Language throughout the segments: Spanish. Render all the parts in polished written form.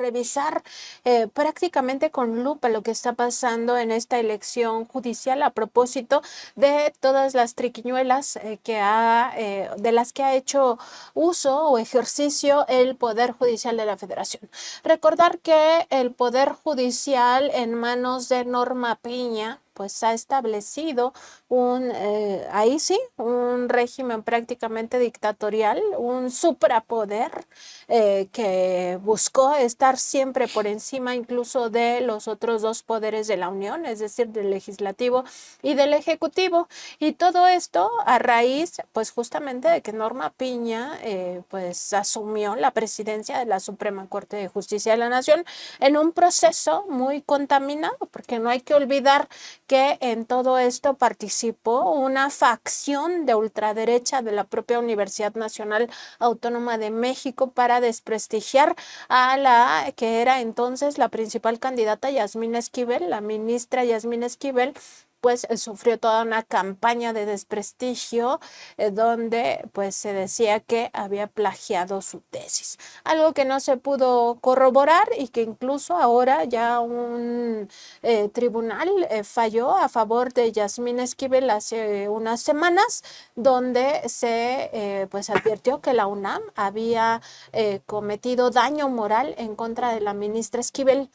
revisar prácticamente con lupa lo que está pasando en esta elección judicial a propósito de todas las triquiñuelas de las que ha hecho uso o ejercicio el Poder Judicial de la Federación. Recordar que el Poder Judicial en manos de Norma Piña pues ha establecido ahí sí, un régimen prácticamente dictatorial, un suprapoder que buscó estar siempre por encima incluso de los otros dos poderes de la Unión, es decir, del legislativo y del ejecutivo. Y todo esto a raíz, pues justamente de que Norma Piña pues asumió la presidencia de la Suprema Corte de Justicia de la Nación en un proceso muy contaminado, porque no hay que olvidar que en todo esto participó una facción de ultraderecha de la propia Universidad Nacional Autónoma de México para desprestigiar a la que era entonces la principal candidata, Yasmín Esquivel, la ministra Yasmín Esquivel, pues sufrió toda una campaña de desprestigio donde pues se decía que había plagiado su tesis, algo que no se pudo corroborar y que incluso ahora ya un tribunal falló a favor de Yasmín Esquivel hace unas semanas, donde se pues advirtió que la UNAM había cometido daño moral en contra de la ministra Esquivel.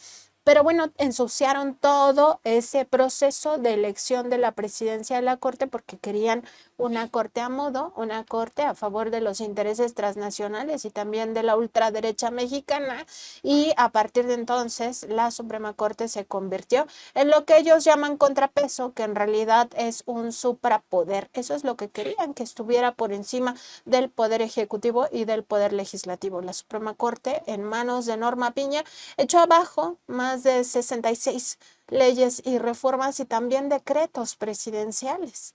Pero bueno, ensuciaron todo ese proceso de elección de la presidencia de la Corte porque querían una corte a modo, una corte a favor de los intereses transnacionales y también de la ultraderecha mexicana, y a partir de entonces la Suprema Corte se convirtió en lo que ellos llaman contrapeso, que en realidad es un suprapoder. Eso es lo que querían, que estuviera por encima del poder ejecutivo y del poder legislativo. La Suprema Corte, en manos de Norma Piña, echó abajo más de 66 leyes y reformas y también decretos presidenciales,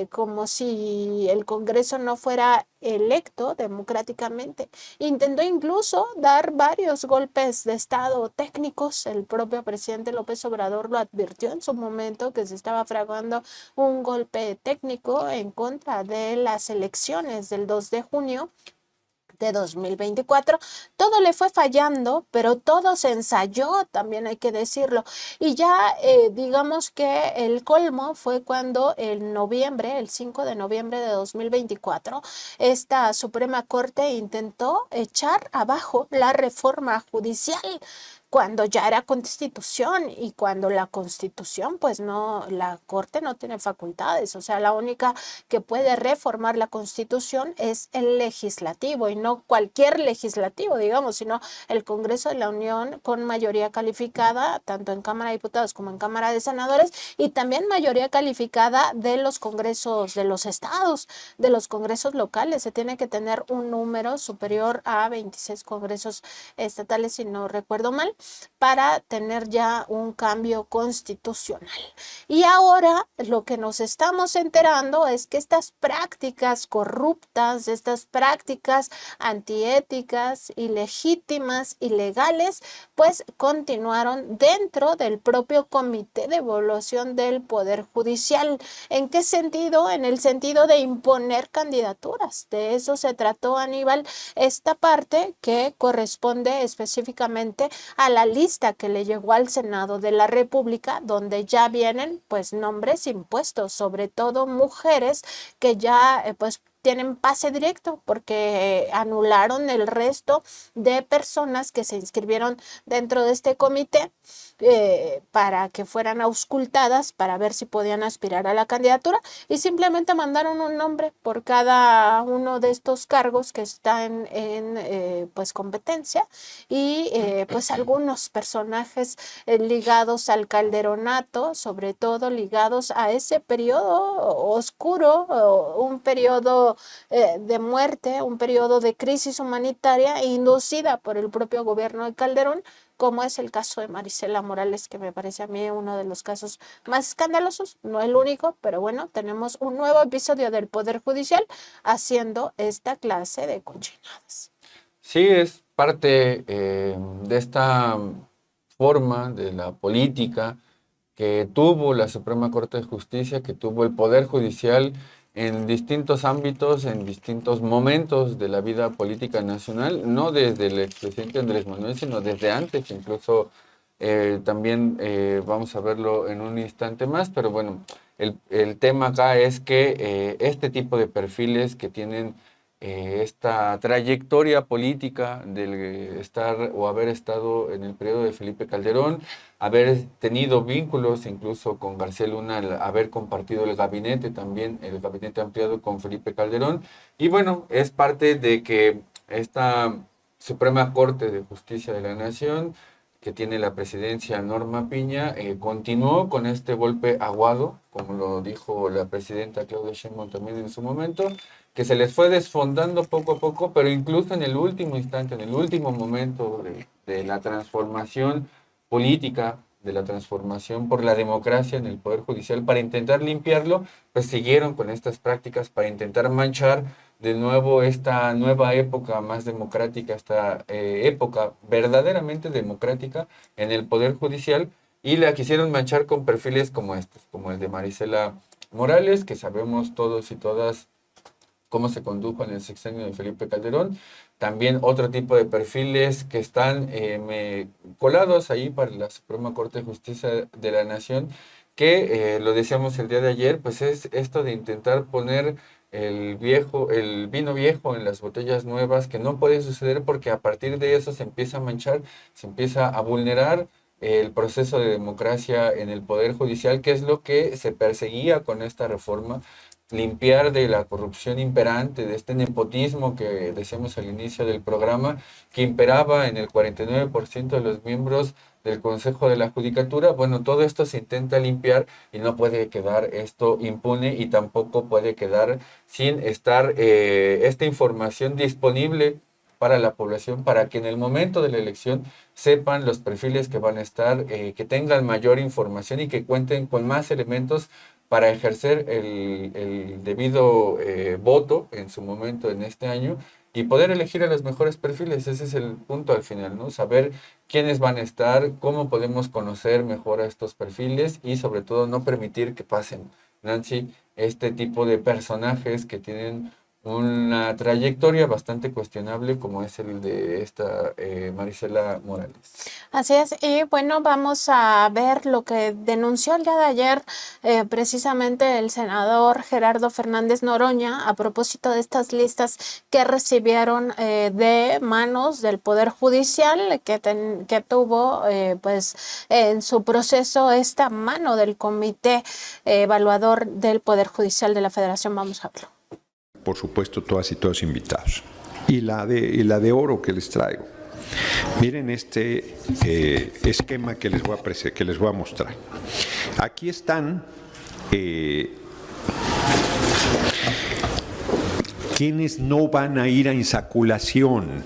como si el Congreso no fuera electo democráticamente. Intentó incluso dar varios golpes de Estado técnicos. El propio presidente López Obrador lo advirtió en su momento, que se estaba fraguando un golpe técnico en contra de las elecciones del 2 de junio de 2024. Todo le fue fallando, pero todo se ensayó, también hay que decirlo. Y ya digamos que el colmo fue cuando en noviembre, el 5 de noviembre de 2024, esta Suprema Corte intentó echar abajo la reforma judicial, cuando ya era constitución y cuando la constitución, pues no, la Corte no tiene facultades, o sea, la única que puede reformar la constitución es el legislativo, y no cualquier legislativo, digamos, sino el Congreso de la Unión con mayoría calificada, tanto en Cámara de Diputados como en Cámara de Senadores, y también mayoría calificada de los congresos de los estados, de los congresos locales. Se tiene que tener un número superior a 26 congresos estatales, si no recuerdo mal, para tener ya un cambio constitucional. Y ahora lo que nos estamos enterando es que estas prácticas corruptas, estas prácticas antiéticas, ilegítimas, ilegales, pues continuaron dentro del propio Comité de Evaluación del Poder Judicial. ¿En qué sentido? En el sentido de imponer candidaturas. De eso se trató, Aníbal, esta parte que corresponde específicamente a la lista que le llegó al Senado de la República, donde ya vienen pues nombres impuestos, sobre todo mujeres que ya pues tienen pase directo porque anularon el resto de personas que se inscribieron dentro de este comité para que fueran auscultadas para ver si podían aspirar a la candidatura, y simplemente mandaron un nombre por cada uno de estos cargos que están en pues competencia, y pues algunos personajes ligados al calderonato, sobre todo ligados a ese periodo oscuro, un periodo de muerte, un periodo de crisis humanitaria inducida por el propio gobierno de Calderón, como es el caso de Marisela Morales, que me parece a mí uno de los casos más escandalosos, no el único, pero bueno, tenemos un nuevo episodio del Poder Judicial haciendo esta clase de cochinadas. Sí, es parte de esta forma de la política que tuvo la Suprema Corte de Justicia, que tuvo el Poder Judicial en distintos ámbitos, en distintos momentos de la vida política nacional, no desde el expresidente Andrés Manuel, sino desde antes, incluso también vamos a verlo en un instante más, pero bueno, el tema acá es que este tipo de perfiles que tienen esta trayectoria política del estar o haber estado en el periodo de Felipe Calderón, haber tenido vínculos incluso con García Luna, haber compartido el gabinete también, el gabinete ampliado con Felipe Calderón, y bueno, es parte de que esta Suprema Corte de Justicia de la Nación, que tiene la presidencia Norma Piña, continuó con este golpe aguado, como lo dijo la presidenta Claudia Sheinbaum también en su momento, que se les fue desfondando poco a poco, pero incluso en el último instante, en el último momento de la transformación política, de la transformación por la democracia en el Poder Judicial, para intentar limpiarlo, pues siguieron con estas prácticas para intentar manchar de nuevo esta nueva época más democrática, esta época verdaderamente democrática en el Poder Judicial, y la quisieron manchar con perfiles como estos, como el de Marisela Morales, que sabemos todos y todas cómo se condujo en el sexenio de Felipe Calderón. También otro tipo de perfiles que están colados ahí para la Suprema Corte de Justicia de la Nación, que lo decíamos el día de ayer, pues es esto de intentar poner el vino viejo en las botellas nuevas, que no puede suceder porque a partir de eso se empieza a manchar, se empieza a vulnerar el proceso de democracia en el Poder Judicial, que es lo que se perseguía con esta reforma, limpiar de la corrupción imperante, de este nepotismo que decíamos al inicio del programa, que imperaba en el 49% de los miembros del Consejo de la Judicatura. Bueno, todo esto se intenta limpiar y no puede quedar esto impune, y tampoco puede quedar sin estar esta información disponible para la población, para que en el momento de la elección sepan los perfiles que van a estar, que tengan mayor información y que cuenten con más elementos para ejercer el debido voto en su momento en este año, y poder elegir a los mejores perfiles. Ese es el punto al final, ¿no? Saber quiénes van a estar, cómo podemos conocer mejor a estos perfiles, y sobre todo no permitir que pasen, Nancy, este tipo de personajes que tienen una trayectoria bastante cuestionable, como es el de esta Marisela Morales. Así es, y bueno, vamos a ver lo que denunció el día de ayer precisamente el senador Gerardo Fernández Noroña a propósito de estas listas que recibieron de manos del Poder Judicial, que tuvo pues en su proceso esta mano del Comité Evaluador del Poder Judicial de la Federación. Vamos a verlo. Por supuesto, todas y todos invitados. Y la de oro que les traigo. Miren este esquema que les voy a mostrar. Aquí están quienes no van a ir a insaculación,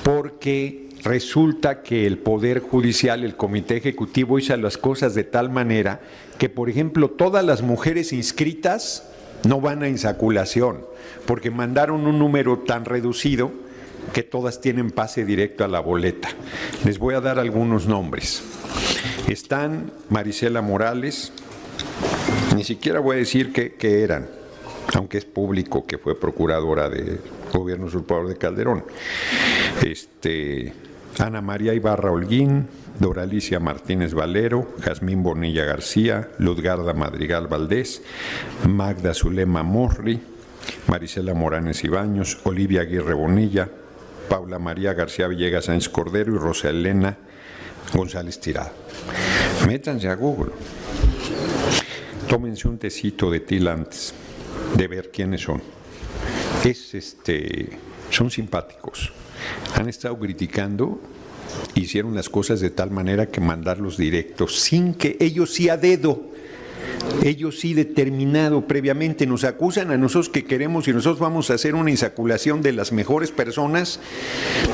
porque resulta que el Poder Judicial, el Comité Ejecutivo, hizo las cosas de tal manera que, por ejemplo, todas las mujeres inscritas no van a insaculación, porque mandaron un número tan reducido que todas tienen pase directo a la boleta. Les voy a dar algunos nombres. Están Marisela Morales, ni siquiera voy a decir qué eran, aunque es público que fue procuradora de gobierno usurpador de Calderón. Ana María Ibarra Holguín, Doralicia Martínez Valero, Jazmín Bonilla García, Luzgarda Madrigal Valdés, Magda Zulema Morri, Marisela Moranes Ibaños, Olivia Aguirre Bonilla, Paula María García Villegas Sáenz Cordero y Rosa Elena González Tirado. Métanse a Google, tómense un tecito de til antes de ver quiénes son. Son simpáticos. Han estado criticando, hicieron las cosas de tal manera que mandarlos directos, sin que ellos sí a dedo, ellos sí determinado previamente, nos acusan a nosotros que queremos y nosotros vamos a hacer una insaculación de las mejores personas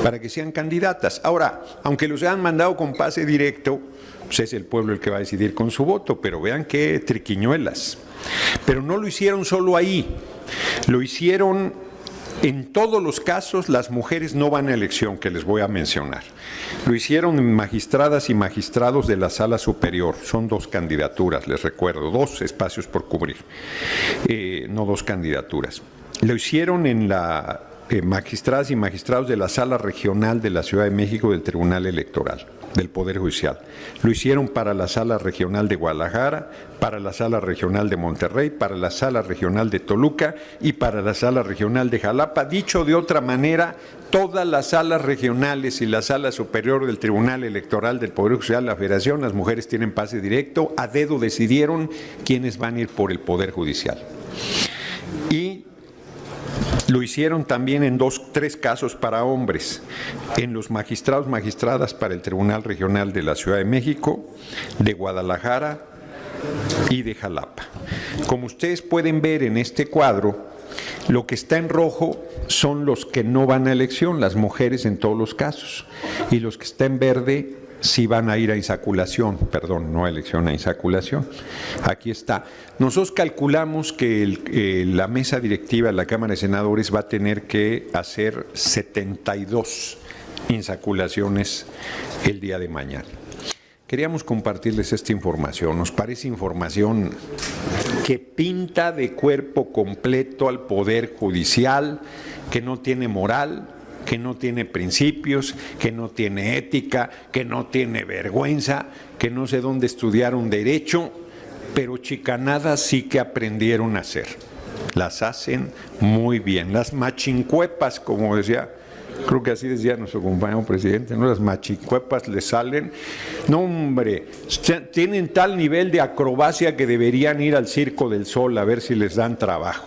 para que sean candidatas. Ahora, aunque los hayan mandado con pase directo, pues es el pueblo el que va a decidir con su voto, pero vean qué triquiñuelas. Pero no lo hicieron solo ahí, lo hicieron En todos los casos, las mujeres no van a elección, que les voy a mencionar. Lo hicieron magistradas y magistrados de la Sala Superior. Son 2 candidaturas, les recuerdo, 2 espacios por cubrir, no 2 candidaturas. Lo hicieron en la magistradas y magistrados de la Sala Regional de la Ciudad de México del Tribunal Electoral, del Poder Judicial. Lo hicieron para la Sala Regional de Guadalajara, para la Sala Regional de Monterrey, para la Sala Regional de Toluca y para la Sala Regional de Jalapa. Dicho de otra manera, todas las salas regionales y la Sala Superior del Tribunal Electoral del Poder Judicial de la Federación, las mujeres tienen pase directo, a dedo decidieron quiénes van a ir por el Poder Judicial. Y lo hicieron también en 3 casos para hombres, en los magistrados, magistradas para el Tribunal Regional de la Ciudad de México, de Guadalajara y de Jalapa. Como ustedes pueden ver en este cuadro, lo que está en rojo son los que no van a elección, las mujeres en todos los casos, y los que está en verde sí van a ir a insaculación, perdón, no a elección, a insaculación. Aquí está. Nosotros calculamos que la mesa directiva de la Cámara de Senadores va a tener que hacer 72 insaculaciones el día de mañana. Queríamos compartirles esta información. Nos parece información que pinta de cuerpo completo al Poder Judicial, que no tiene moral, que no tiene principios, que no tiene ética, que no tiene vergüenza, que no sé dónde estudiaron derecho, pero chicanadas sí que aprendieron a hacer. Las hacen muy bien. Las machincuepas, como decía, creo que así decía nuestro compañero presidente, ¿no? Las machincuepas le salen. No, hombre, tienen tal nivel de acrobacia que deberían ir al Circo del Sol a ver si les dan trabajo.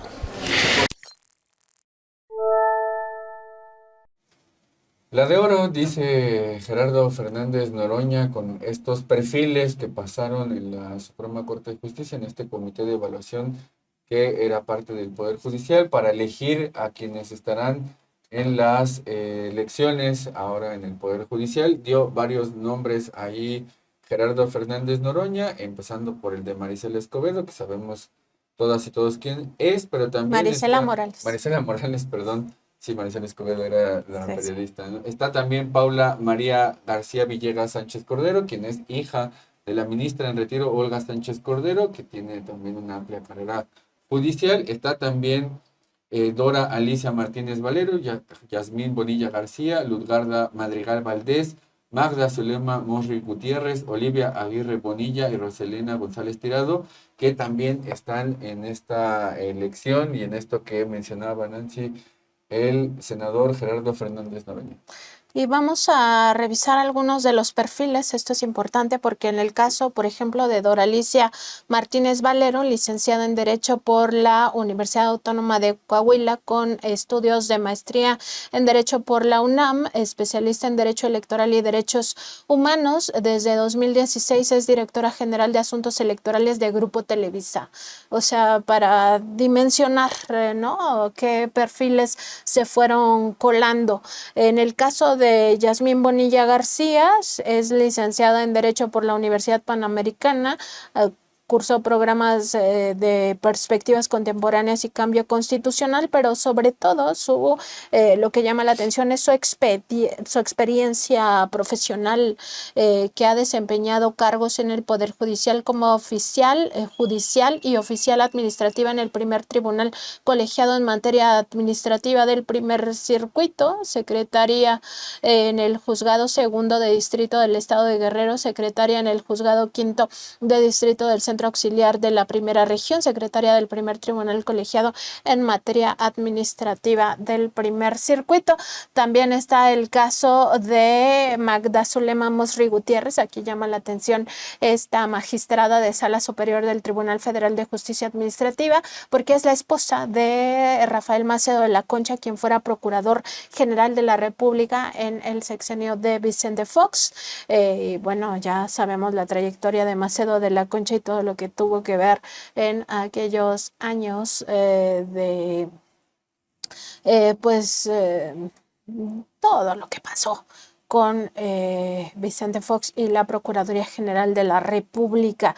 La de oro, dice Gerardo Fernández Noroña, con estos perfiles que pasaron en la Suprema Corte de Justicia, en este comité de evaluación que era parte del Poder Judicial, para elegir a quienes estarán en las elecciones ahora en el Poder Judicial. Dio varios nombres ahí Gerardo Fernández Noroña, empezando por el de Marisela Escobedo, que sabemos todas y todos quién es, pero también Marisela Morales. Marisela Morales, perdón. Sí, Marisela Escobedo era la Sí, periodista, ¿no? Está también Paula María García Villegas Sánchez Cordero, quien es hija de la ministra en retiro, Olga Sánchez Cordero, que tiene también una amplia carrera judicial. Está también Dora Alicia Martínez Valero, Yasmín Bonilla García, Luzgarda Madrigal Valdés, Magda Zulema Mosri Gutiérrez, Olivia Aguirre Bonilla y Roselena González Tirado, que también están en esta elección y en esto que mencionaba Nancy, el senador Gerardo Fernández Noroña. Y vamos a revisar algunos de los perfiles. Esto es importante porque en el caso, por ejemplo, de Doralicia Martínez Valero, licenciada en Derecho por la Universidad Autónoma de Coahuila, con estudios de maestría en Derecho por la UNAM, especialista en Derecho Electoral y Derechos Humanos. Desde 2016 es directora general de Asuntos Electorales de Grupo Televisa. O sea, para dimensionar, ¿no?, qué perfiles se fueron colando. En el caso de Yasmín Bonilla García, es licenciada en Derecho por la Universidad Panamericana, cursó programas de perspectivas contemporáneas y cambio constitucional, pero sobre todo lo que llama la atención es su experiencia profesional, que ha desempeñado cargos en el Poder Judicial como oficial judicial y oficial administrativa en el primer tribunal colegiado en materia administrativa del primer circuito, secretaria en el juzgado segundo de distrito del estado de Guerrero, secretaria en el juzgado quinto de distrito del centro auxiliar de la primera región, secretaria del primer tribunal colegiado en materia administrativa del primer circuito. También está el caso de Magda Zulema Mosri Gutiérrez. Aquí llama la atención esta magistrada de Sala Superior del Tribunal Federal de Justicia Administrativa, porque es la esposa de Rafael Macedo de la Concha, quien fuera procurador general de la República en el sexenio de Vicente Fox. Y bueno, ya sabemos la trayectoria de Macedo de la Concha y todo lo que tuvo que ver en aquellos años todo lo que pasó con Vicente Fox y la Procuraduría General de la República.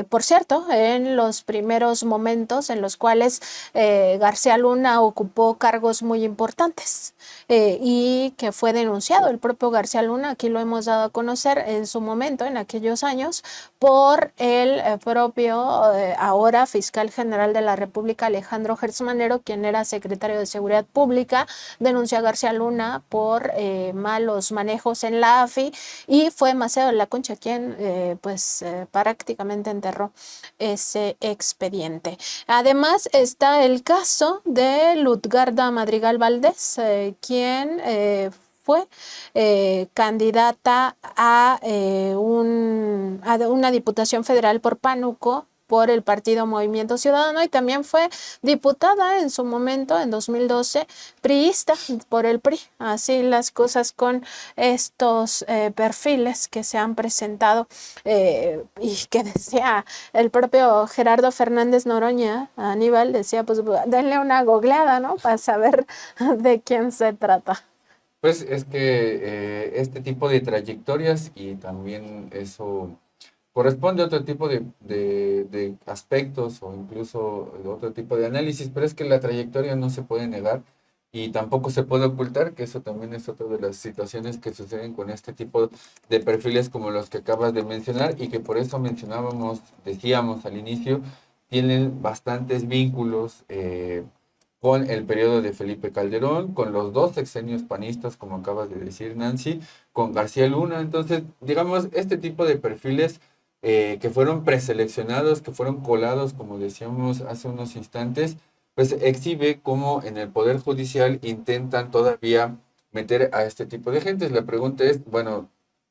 Por cierto, en los primeros momentos en los cuales García Luna ocupó cargos muy importantes y que fue denunciado el propio García Luna, aquí lo hemos dado a conocer en su momento, en aquellos años, por el propio ahora fiscal general de la República, Alejandro Gertz Manero, quien era secretario de Seguridad Pública, denunció a García Luna por malos manejos en la AFI y fue Macedo de la Concha quien prácticamente enterró ese expediente. Además está el caso de Lutgarda Madrigal Valdés, quien fue candidata a una diputación federal por Pánuco por el partido Movimiento Ciudadano y también fue diputada en su momento, en 2012, priista por el PRI. Así las cosas con estos perfiles que se han presentado y que decía el propio Gerardo Fernández Noroña, Aníbal, decía, pues denle una googleada, ¿no? Para saber de quién se trata. Pues es que este tipo de trayectorias y también eso corresponde a otro tipo de aspectos o incluso de otro tipo de análisis, pero es que la trayectoria no se puede negar y tampoco se puede ocultar, que eso también es otra de las situaciones que suceden con este tipo de perfiles como los que acabas de mencionar y que por eso decíamos al inicio, tienen bastantes vínculos con el periodo de Felipe Calderón, con los dos sexenios panistas, como acabas de decir, Nancy, con García Luna. Entonces, digamos, este tipo de perfiles que fueron preseleccionados, que fueron colados, como decíamos hace unos instantes, pues exhibe cómo en el Poder Judicial intentan todavía meter a este tipo de gentes. La pregunta es, bueno,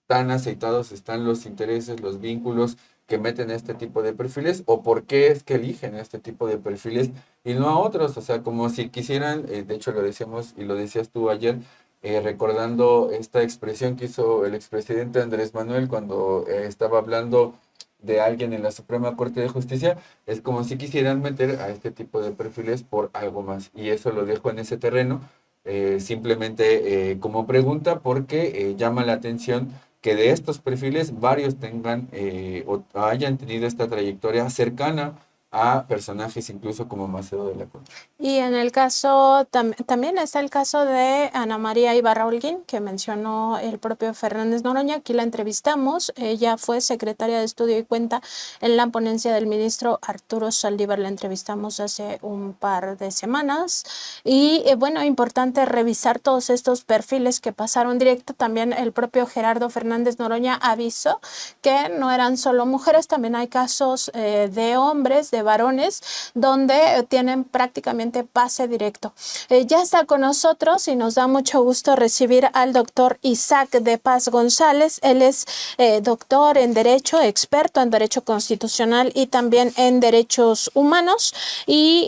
¿tan aceitados están los intereses, los vínculos que meten a este tipo de perfiles? ¿O por qué es que eligen este tipo de perfiles y no a otros? O sea, como si quisieran, de hecho lo decíamos y lo decías tú ayer, recordando esta expresión que hizo el expresidente Andrés Manuel cuando estaba hablando de alguien en la Suprema Corte de Justicia, es como si quisieran meter a este tipo de perfiles por algo más. Y eso lo dejo en ese terreno, simplemente como pregunta, porque llama la atención que de estos perfiles varios tengan o hayan tenido esta trayectoria cercana a personajes incluso como Macedo de la Concha. Y en el caso, también está el caso de Ana María Ibarra Holguín, que mencionó el propio Fernández Noroña. Aquí la entrevistamos. Ella fue secretaria de Estudio y Cuenta en la ponencia del ministro Arturo Saldívar. La entrevistamos hace un par de semanas. Y bueno, importante revisar todos estos perfiles que pasaron directo. También el propio Gerardo Fernández Noroña avisó que no eran solo mujeres, también hay casos de hombres, de varones, donde tienen prácticamente pase directo. Ya está con nosotros y nos da mucho gusto recibir al doctor Isaac de Paz González. Él es doctor en Derecho, experto en Derecho Constitucional y también en Derechos Humanos. Y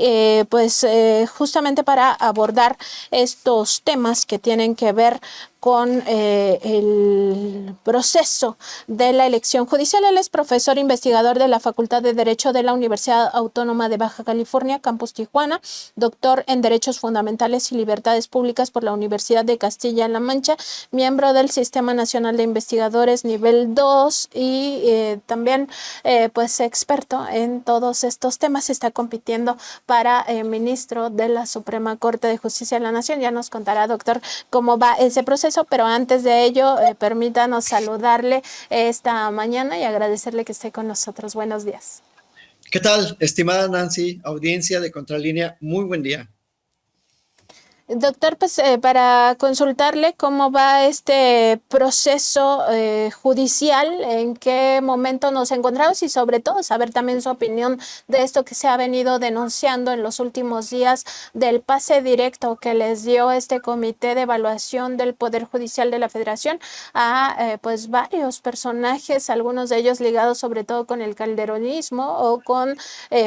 justamente para abordar estos temas que tienen que ver con el proceso de la elección judicial. Él es profesor investigador de la Facultad de Derecho de la Universidad Autónoma de Baja California, Campus Tijuana, doctor en Derechos Fundamentales y Libertades Públicas por la Universidad de Castilla-La Mancha, miembro del Sistema Nacional de Investigadores nivel 2 y también experto en todos estos temas. Está compitiendo para ministro de la Suprema Corte de Justicia de la Nación. Ya nos contará, doctor, cómo va ese proceso, pero antes de ello, permítanos saludarle esta mañana y agradecerle que esté con nosotros. Buenos días. ¿Qué tal, estimada Nancy, audiencia de Contralínea? Muy buen día. Doctor, para consultarle cómo va este proceso judicial, en qué momento nos encontramos y sobre todo saber también su opinión de esto que se ha venido denunciando en los últimos días del pase directo que les dio este comité de evaluación del Poder Judicial de la Federación a varios personajes, algunos de ellos ligados sobre todo con el calderonismo o con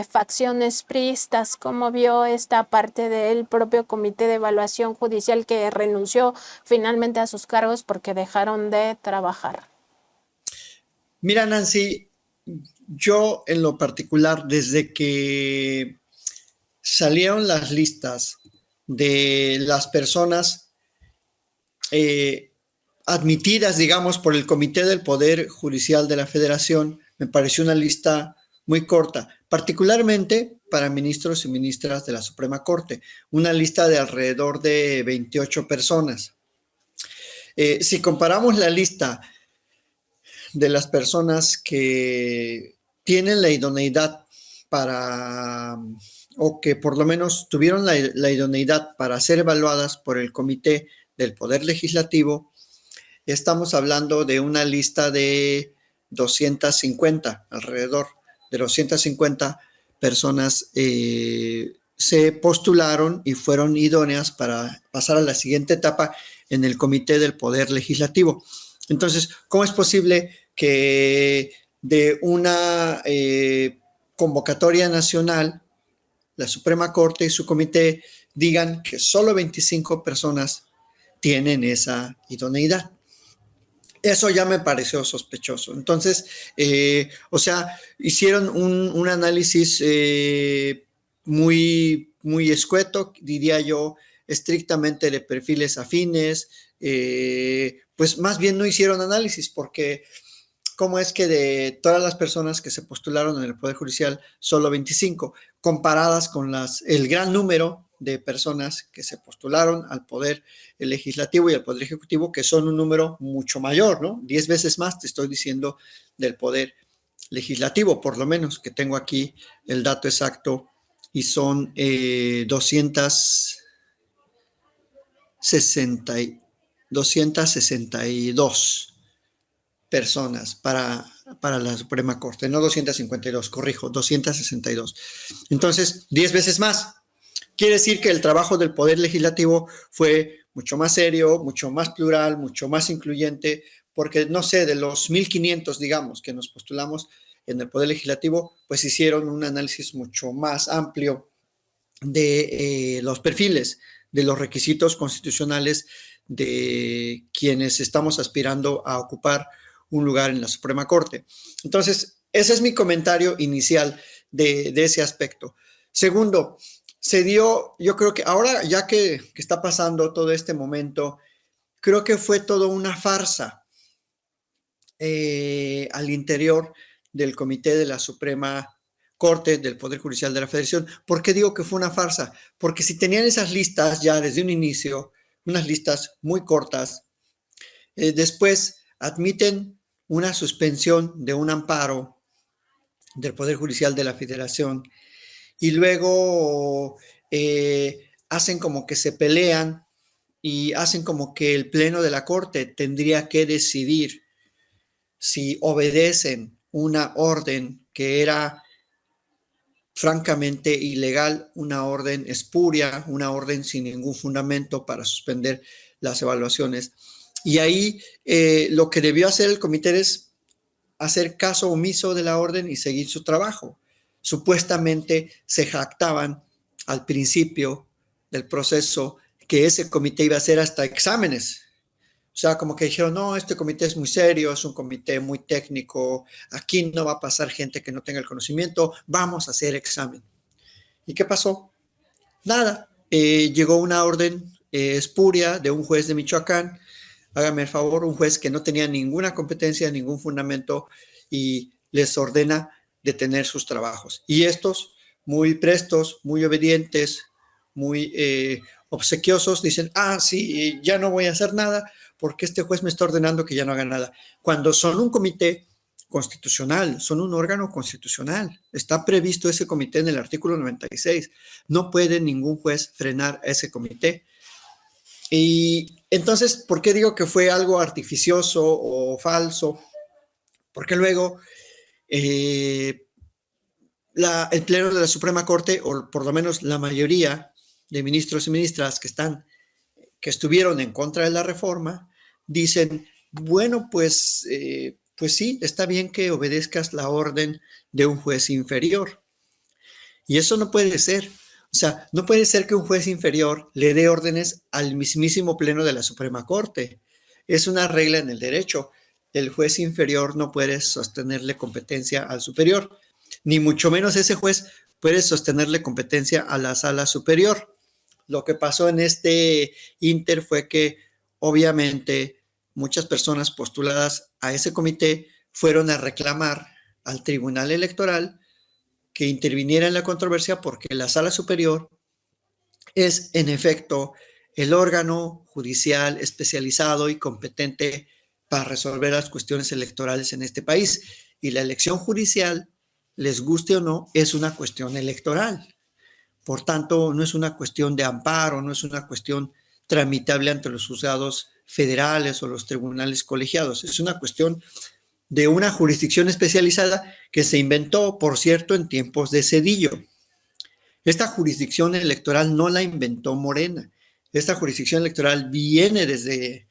facciones priistas. ¿Cómo vio esta parte del propio comité de evaluación judicial que renunció finalmente a sus cargos porque dejaron de trabajar? Mira, Nancy, yo en lo particular, desde que salieron las listas de las personas admitidas, digamos, por el Comité del Poder Judicial de la Federación, me pareció una lista muy corta, particularmente para ministros y ministras de la Suprema Corte, una lista de alrededor de 28 personas. Si comparamos la lista de las personas que tienen la idoneidad para, o que por lo menos tuvieron la idoneidad para ser evaluadas por el Comité del Poder Legislativo, estamos hablando de una lista de 250, alrededor de 250 personas se postularon y fueron idóneas para pasar a la siguiente etapa en el Comité del Poder Legislativo. Entonces, ¿cómo es posible que de una convocatoria nacional, la Suprema Corte y su comité digan que solo 25 personas tienen esa idoneidad? Eso ya me pareció sospechoso. Entonces, o sea, hicieron un análisis muy escueto, diría yo, estrictamente de perfiles afines. Pues más bien no hicieron análisis, porque cómo es que de todas las personas que se postularon en el Poder Judicial, solo 25, comparadas con el gran número de personas que se postularon al Poder Legislativo y al Poder Ejecutivo, que son un número mucho mayor, ¿no? 10 veces más, te estoy diciendo, del Poder Legislativo, por lo menos, que tengo aquí el dato exacto, y son 262 personas para la Suprema Corte, no 252, corrijo, 262. Entonces, 10 veces más. Quiere decir que el trabajo del Poder Legislativo fue mucho más serio, mucho más plural, mucho más incluyente, porque, no sé, de los 1,500, digamos, que nos postulamos en el Poder Legislativo, pues hicieron un análisis mucho más amplio de los perfiles, de los requisitos constitucionales de quienes estamos aspirando a ocupar un lugar en la Suprema Corte. Entonces, ese es mi comentario inicial de ese aspecto. Segundo, se dio, yo creo que ahora, ya que está pasando todo este momento, creo que fue todo una farsa al interior del Comité de la Suprema Corte del Poder Judicial de la Federación. ¿Por qué digo que fue una farsa? Porque si tenían esas listas ya desde un inicio, unas listas muy cortas, después admiten una suspensión de un amparo del Poder Judicial de la Federación y luego hacen como que se pelean y hacen como que el Pleno de la Corte tendría que decidir si obedecen una orden que era francamente ilegal, una orden espuria, una orden sin ningún fundamento para suspender las evaluaciones. Y ahí lo que debió hacer el comité es hacer caso omiso de la orden y seguir su trabajo. Supuestamente se jactaban al principio del proceso que ese comité iba a hacer hasta exámenes. O sea, como que dijeron, no, este comité es muy serio, es un comité muy técnico, aquí no va a pasar gente que no tenga el conocimiento, vamos a hacer examen. ¿Y qué pasó? Nada. Llegó una orden espuria de un juez de Michoacán, hágame el favor, un juez que no tenía ninguna competencia, ningún fundamento, y les ordena detener sus trabajos. Y estos, muy prestos, muy obedientes, muy obsequiosos, dicen, sí, ya no voy a hacer nada porque este juez me está ordenando que ya no haga nada. Cuando son un comité constitucional, son un órgano constitucional. Está previsto ese comité en el artículo 96. No puede ningún juez frenar a ese comité. Y entonces, ¿por qué digo que fue algo artificioso o falso? Porque luego el Pleno de la Suprema Corte, o por lo menos la mayoría de ministros y ministras que estuvieron en contra de la reforma, dicen, bueno, pues sí, está bien que obedezcas la orden de un juez inferior. Y eso no puede ser. O sea, no puede ser que un juez inferior le dé órdenes al mismísimo Pleno de la Suprema Corte. Es una regla en el derecho. El juez inferior no puede sostenerle competencia al superior, ni mucho menos ese juez puede sostenerle competencia a la sala superior. Lo que pasó en este inter fue que obviamente muchas personas postuladas a ese comité fueron a reclamar al Tribunal Electoral que interviniera en la controversia porque la Sala Superior es, en efecto, el órgano judicial especializado y competente para resolver las cuestiones electorales en este país. Y la elección judicial, les guste o no, es una cuestión electoral. Por tanto, no es una cuestión de amparo, no es una cuestión tramitable ante los juzgados federales o los tribunales colegiados. Es una cuestión de una jurisdicción especializada que se inventó, por cierto, en tiempos de Zedillo. Esta jurisdicción electoral no la inventó Morena. Esta jurisdicción electoral viene desde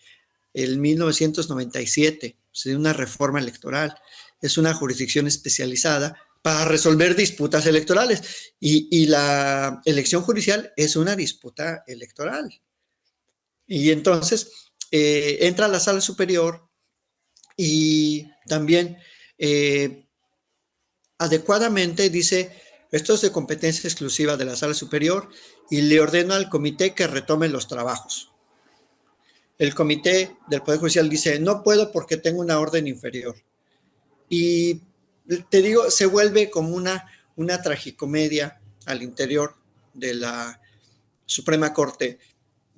el 1997, de una reforma electoral. Es una jurisdicción especializada para resolver disputas electorales y la elección judicial es una disputa electoral. Y entonces entra a la Sala Superior y también adecuadamente dice, esto es de competencia exclusiva de la Sala Superior y le ordena al comité que retome los trabajos. El comité del Poder Judicial dice, no puedo porque tengo una orden inferior. Y te digo, se vuelve como una tragicomedia al interior de la Suprema Corte,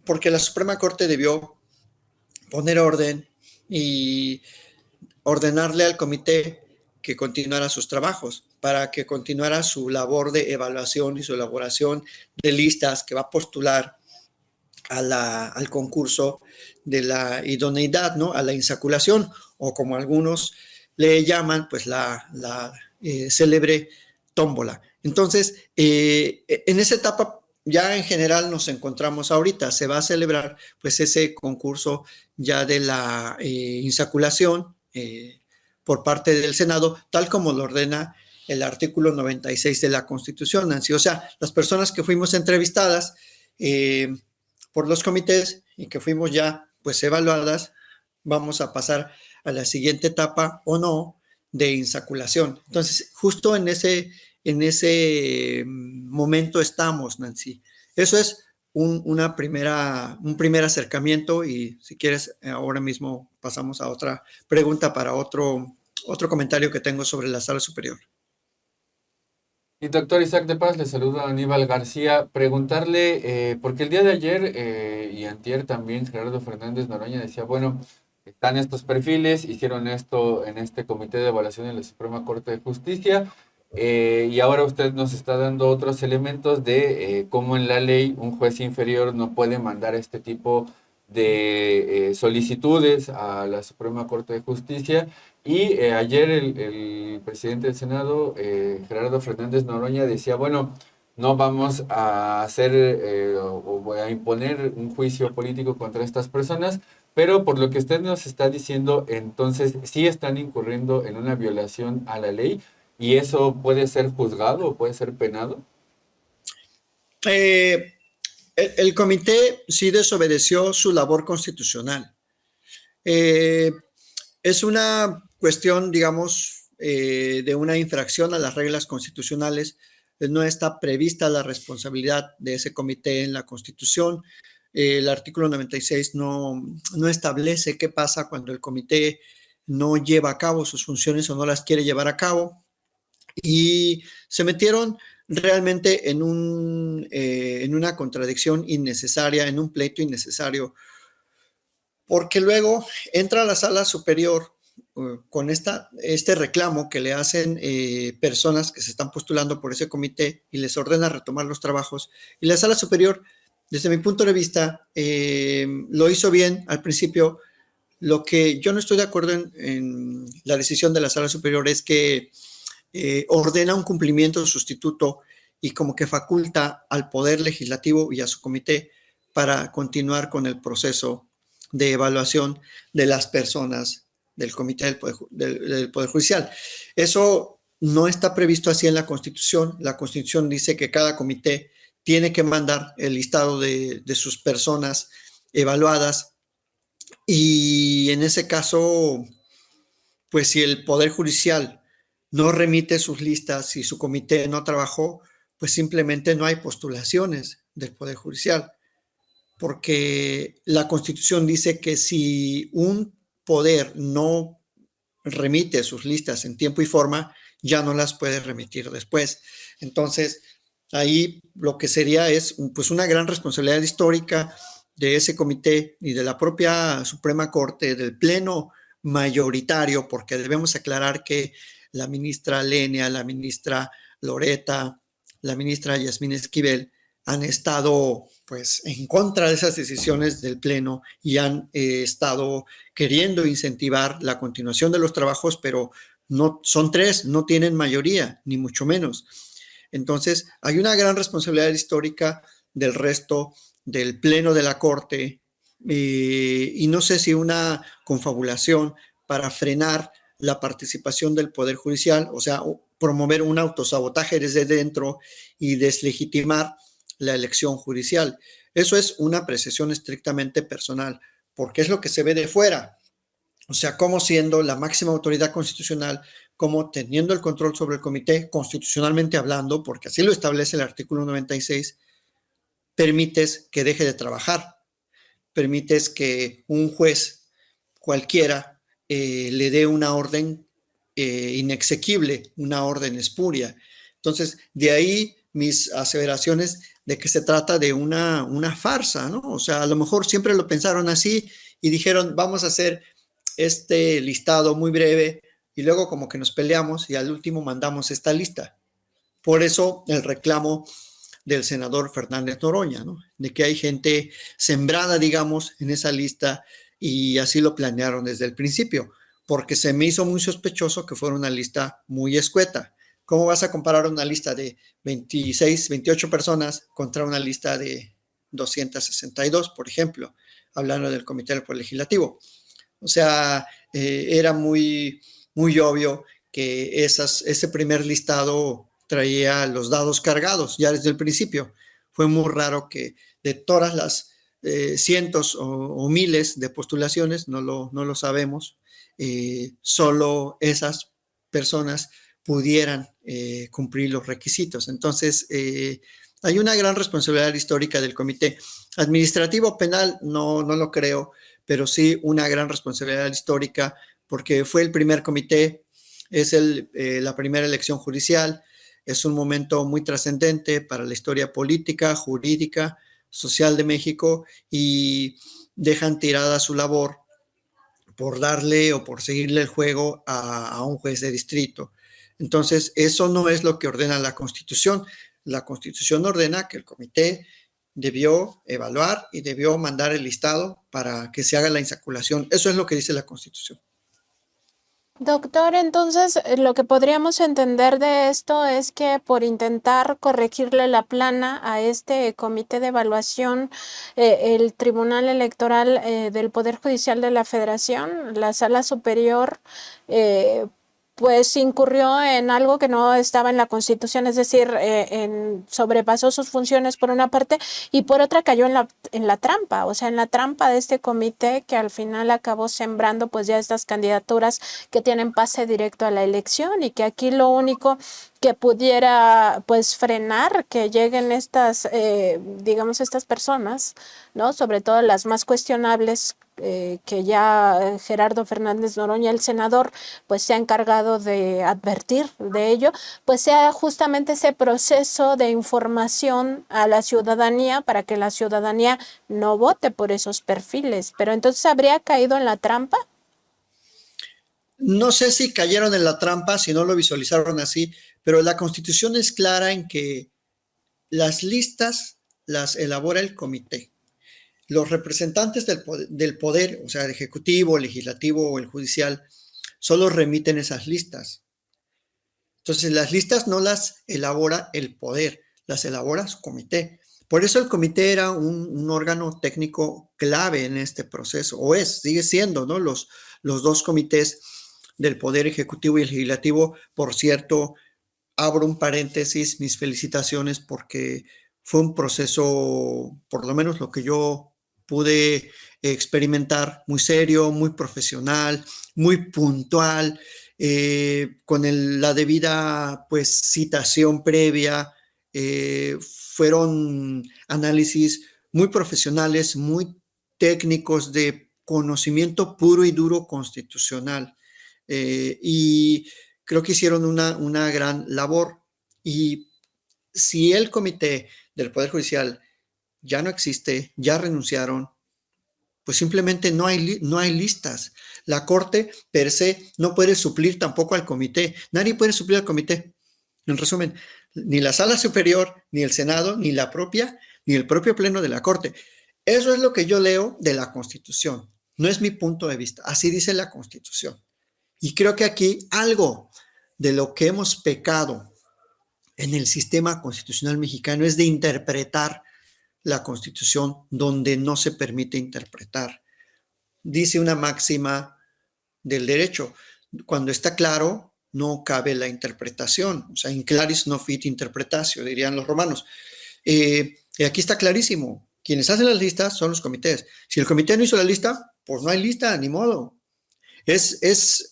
porque la Suprema Corte debió poner orden y ordenarle al comité que continuara sus trabajos, para que continuara su labor de evaluación y su elaboración de listas que va a postular al concurso de la idoneidad, ¿no? A la insaculación, o como algunos le llaman, pues la célebre tómbola. Entonces, en esa etapa ya en general nos encontramos ahorita, se va a celebrar pues ese concurso ya de la insaculación por parte del Senado, tal como lo ordena el artículo 96 de la Constitución, Nancy. O sea, las personas que fuimos entrevistadas por los comités y que fuimos ya pues evaluadas, vamos a pasar a la siguiente etapa o no de insaculación. Entonces, justo en ese momento estamos, Nancy. Eso es un primer acercamiento y si quieres, ahora mismo pasamos a otra pregunta para otro comentario que tengo sobre la Sala Superior. Y doctor Isaac de Paz, le saluda a Aníbal García. Preguntarle, porque el día de ayer y antier también Gerardo Fernández Noroña decía, bueno, están estos perfiles, hicieron esto en este comité de evaluación en la Suprema Corte de Justicia, y ahora usted nos está dando otros elementos de cómo en la ley un juez inferior no puede mandar este tipo de solicitudes a la Suprema Corte de Justicia. Y ayer el presidente del Senado, Gerardo Fernández Noroña, decía, bueno, no vamos a hacer o a imponer un juicio político contra estas personas, pero por lo que usted nos está diciendo, entonces sí están incurriendo en una violación a la ley y eso puede ser juzgado o puede ser penado. El comité sí desobedeció su labor constitucional. Es una cuestión, digamos, de una infracción a las reglas constitucionales. No está prevista la responsabilidad de ese comité en la Constitución. El artículo 96 no establece qué pasa cuando el comité no lleva a cabo sus funciones o no las quiere llevar a cabo. Y se metieron realmente en una contradicción innecesaria, en un pleito innecesario, porque luego entra a la Sala Superior con este reclamo que le hacen personas que se están postulando por ese comité y les ordena retomar los trabajos. Y la Sala Superior, desde mi punto de vista, lo hizo bien al principio. Lo que yo no estoy de acuerdo en la decisión de la Sala Superior es que ordena un cumplimiento sustituto y como que faculta al Poder Legislativo y a su comité para continuar con el proceso de evaluación de las personas del Comité del Poder Judicial. Eso no está previsto así en la Constitución. La Constitución dice que cada comité tiene que mandar el listado de sus personas evaluadas y en ese caso, pues si el Poder Judicial no remite sus listas y su comité no trabajó, pues simplemente no hay postulaciones del Poder Judicial, porque la Constitución dice que si un poder no remite sus listas en tiempo y forma, ya no las puede remitir después. Entonces, ahí lo que sería es pues una gran responsabilidad histórica de ese comité y de la propia Suprema Corte, del pleno mayoritario, porque debemos aclarar que la ministra Lenia, la ministra Loreta, la ministra Yasmín Esquivel han estado pues en contra de esas decisiones del pleno y han estado queriendo incentivar la continuación de los trabajos, pero no son tres, no tienen mayoría, ni mucho menos. Entonces, hay una gran responsabilidad histórica del resto del pleno de la Corte y no sé si una confabulación para frenar la participación del Poder Judicial, o sea, promover un autosabotaje desde dentro y deslegitimar la elección judicial. Eso es una apreciación estrictamente personal, porque es lo que se ve de fuera. O sea, como siendo la máxima autoridad constitucional, como teniendo el control sobre el comité, constitucionalmente hablando, porque así lo establece el artículo 96, permites que deje de trabajar, permites que un juez cualquiera le dé una orden inexequible, una orden espuria. Entonces, de ahí mis aseveraciones de que se trata de una farsa, ¿no? O sea, a lo mejor siempre lo pensaron así y dijeron, vamos a hacer este listado muy breve y luego como que nos peleamos y al último mandamos esta lista. Por eso el reclamo del senador Fernández Noroña, ¿no? De que hay gente sembrada, digamos, en esa lista y así lo planearon desde el principio, porque se me hizo muy sospechoso que fuera una lista muy escueta. ¿Cómo vas a comparar una lista de 26, 28 personas contra una lista de 262, por ejemplo, hablando del Comité del Poder Legislativo? O sea, era muy, muy obvio que ese primer listado traía los dados cargados ya desde el principio. Fue muy raro que de todas las cientos o miles de postulaciones, no lo sabemos, solo esas personas pudieran cumplir los requisitos. Entonces, hay una gran responsabilidad histórica del comité. Administrativo penal, no lo creo, pero sí una gran responsabilidad histórica porque fue el primer comité, es la primera elección judicial, es un momento muy trascendente para la historia política, jurídica, social de México y dejan tirada su labor por darle o por seguirle el juego a un juez de distrito. Entonces, eso no es lo que ordena la Constitución. La Constitución ordena que el comité debió evaluar y debió mandar el listado para que se haga la insaculación. Eso es lo que dice la Constitución. Doctor, entonces lo que podríamos entender de esto es que por intentar corregirle la plana a este comité de evaluación, el Tribunal Electoral del Poder Judicial de la Federación, la Sala Superior, pues incurrió en algo que no estaba en la Constitución, es decir, sobrepasó sus funciones por una parte y por otra cayó en la trampa, o sea, en la trampa de este comité que al final acabó sembrando pues ya estas candidaturas que tienen pase directo a la elección y que aquí lo único que pudiera pues frenar que lleguen estas, digamos, estas personas, ¿no? Sobre todo las más cuestionables, que ya Gerardo Fernández Noroña, el senador, pues se ha encargado de advertir de ello, pues sea justamente ese proceso de información a la ciudadanía para que la ciudadanía no vote por esos perfiles. Pero entonces habría caído en la trampa. No sé si cayeron en la trampa, si no lo visualizaron así, pero la Constitución es clara en que las listas las elabora el comité. Los representantes del poder, o sea, el ejecutivo, el legislativo o el judicial, solo remiten esas listas. Entonces, las listas no las elabora el poder, las elabora su comité. Por eso el comité era un órgano técnico clave en este proceso, o sigue siendo, ¿no? Los dos comités del Poder Ejecutivo y el Legislativo, por cierto, abro un paréntesis, mis felicitaciones porque fue un proceso, por lo menos lo que yo pude experimentar, muy serio, muy profesional, muy puntual, con la debida pues citación previa. Fueron análisis muy profesionales, muy técnicos de conocimiento puro y duro constitucional. Y creo que hicieron una gran labor. Y si el comité del Poder Judicial ya no existe, ya renunciaron, pues simplemente no hay listas. La Corte per se no puede suplir tampoco al comité. Nadie puede suplir al comité. En resumen, ni la Sala Superior, ni el Senado, ni el propio Pleno de la Corte. Eso es lo que yo leo de la Constitución. No es mi punto de vista. Así dice la Constitución. Y creo que aquí algo de lo que hemos pecado en el sistema constitucional mexicano es de interpretar la Constitución donde no se permite interpretar. Dice una máxima del derecho: cuando está claro, no cabe la interpretación. O sea, in claris no fit interpretatio, dirían los romanos. Y aquí está clarísimo. Quienes hacen las listas son los comités. Si el comité no hizo la lista, pues no hay lista, ni modo.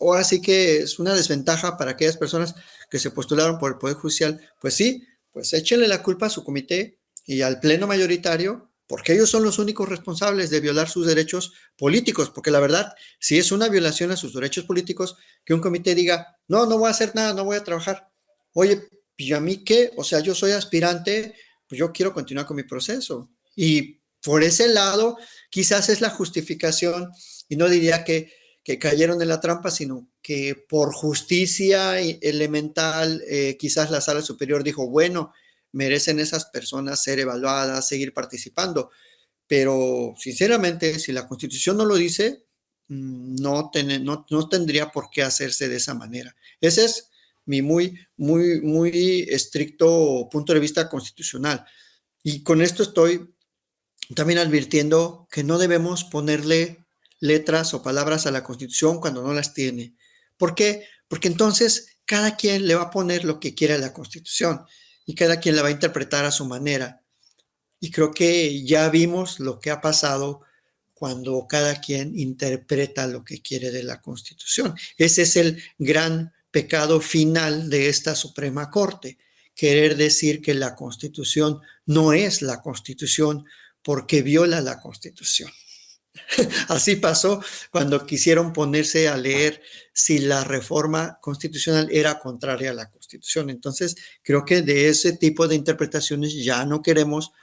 Ahora sí que es una desventaja para aquellas personas que se postularon por el Poder Judicial. Pues sí, pues échenle la culpa a su comité y al pleno mayoritario, porque ellos son los únicos responsables de violar sus derechos políticos, porque la verdad, si es una violación a sus derechos políticos, que un comité diga, no voy a hacer nada, no voy a trabajar. Oye, ¿y a mí qué? O sea, yo soy aspirante, pues yo quiero continuar con mi proceso. Y por ese lado, quizás es la justificación, y no diría que cayeron en la trampa, sino que por justicia elemental, quizás la Sala Superior dijo, bueno, merecen esas personas ser evaluadas, seguir participando. Pero sinceramente, si la Constitución no lo dice, no tendría por qué hacerse de esa manera. Ese es mi muy estricto punto de vista constitucional. Y con esto estoy también advirtiendo que no debemos ponerle letras o palabras a la Constitución cuando no las tiene. ¿Por qué? Porque entonces cada quien le va a poner lo que quiere a la Constitución y cada quien la va a interpretar a su manera. Y creo que ya vimos lo que ha pasado cuando cada quien interpreta lo que quiere de la Constitución. Ese es el gran pecado final de esta Suprema Corte, querer decir que la Constitución no es la Constitución porque viola la Constitución. Así pasó cuando quisieron ponerse a leer si la reforma constitucional era contraria a la Constitución. Entonces, creo que de ese tipo de interpretaciones ya no queremos,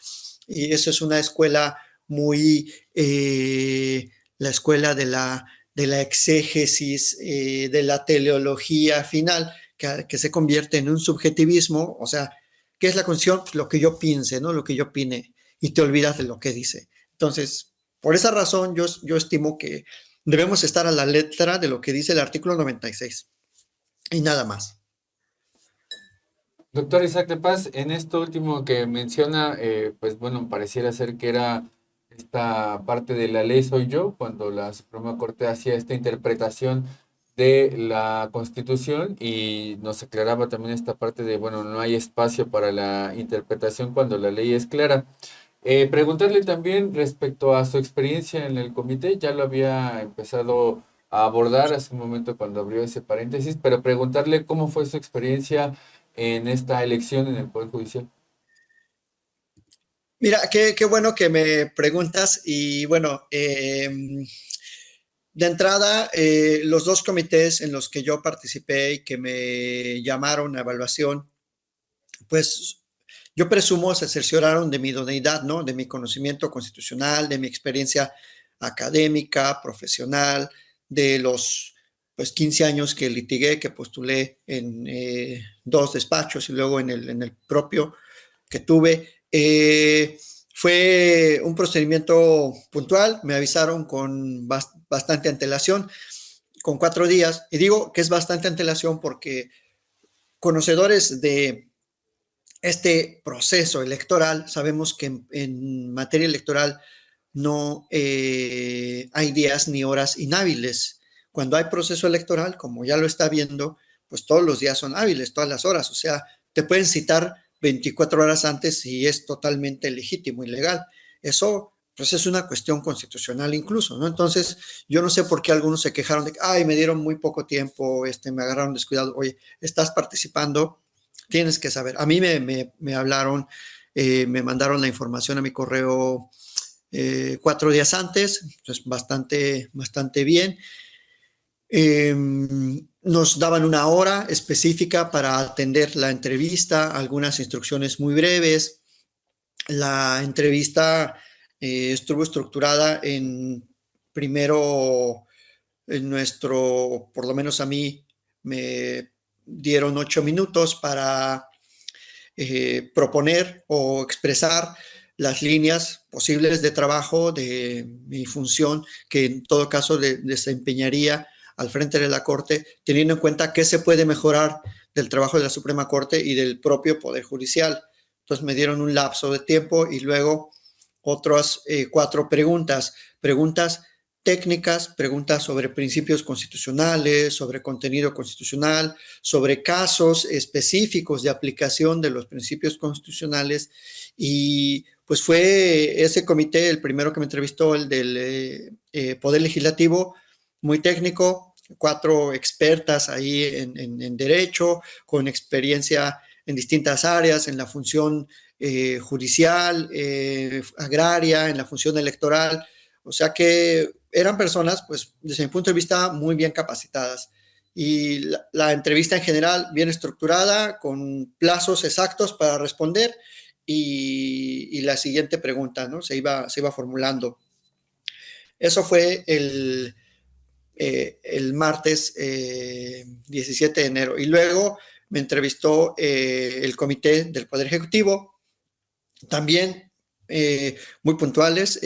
y eso es una escuela muy, la escuela de la exégesis, de la teleología final, que se convierte en un subjetivismo. O sea, ¿qué es la Constitución? Pues lo que yo piense, ¿no? Lo que yo opine, y te olvidas de lo que dice. Entonces, por esa razón, yo estimo que debemos estar a la letra de lo que dice el artículo 96 y nada más. Doctor Isaac de Paz, en esto último que menciona, pues bueno, pareciera ser que era esta parte de la ley soy yo, cuando la Suprema Corte hacía esta interpretación de la Constitución y nos aclaraba también esta parte de, bueno, no hay espacio para la interpretación cuando la ley es clara. Preguntarle también respecto a su experiencia en el comité, ya lo había empezado a abordar hace un momento cuando abrió ese paréntesis, pero preguntarle cómo fue su experiencia en esta elección en el Poder Judicial. Mira, qué bueno que me preguntas. Y bueno, de entrada, los dos comités en los que yo participé y que me llamaron a evaluación, pues yo presumo se cercioraron de mi idoneidad, ¿no? De mi conocimiento constitucional, de mi experiencia académica, profesional, de los 15 años que litigué, que postulé en dos despachos y luego en el propio que tuve. Fue un procedimiento puntual, me avisaron con bastante antelación, con 4 días, y digo que es bastante antelación porque conocedores de este proceso electoral, sabemos que en materia electoral no hay días ni horas inhábiles. Cuando hay proceso electoral, como ya lo está viendo, pues todos los días son hábiles, todas las horas. O sea, te pueden citar 24 horas antes y es totalmente legítimo y legal. Eso, pues es una cuestión constitucional incluso, ¿no? Entonces, yo no sé por qué algunos se quejaron de que, ay, me dieron muy poco tiempo, me agarraron descuidado. Oye, estás participando, tienes que saber. A mí me hablaron, me mandaron la información a mi correo 4 días antes, pues bastante bien. Nos daban una hora específica para atender la entrevista, algunas instrucciones muy breves. La entrevista estuvo estructurada primero por lo menos a mí, me dieron 8 minutos para proponer o expresar las líneas posibles de trabajo de mi función, que en todo caso desempeñaría al frente de la Corte, teniendo en cuenta qué se puede mejorar del trabajo de la Suprema Corte y del propio Poder Judicial. Entonces me dieron un lapso de tiempo y luego otras 4 preguntas técnicas, preguntas sobre principios constitucionales, sobre contenido constitucional, sobre casos específicos de aplicación de los principios constitucionales. Y pues fue ese comité el primero que me entrevistó, el del Poder Legislativo, muy técnico, 4 expertas ahí en derecho, con experiencia en distintas áreas, en la función judicial, agraria, en la función electoral. O sea que eran personas, pues, desde mi punto de vista, muy bien capacitadas. Y la entrevista en general bien estructurada, con plazos exactos para responder y la siguiente pregunta, ¿no? Se iba formulando. Eso fue el martes 17 de enero. Y luego me entrevistó el comité del Poder Ejecutivo, también muy puntuales,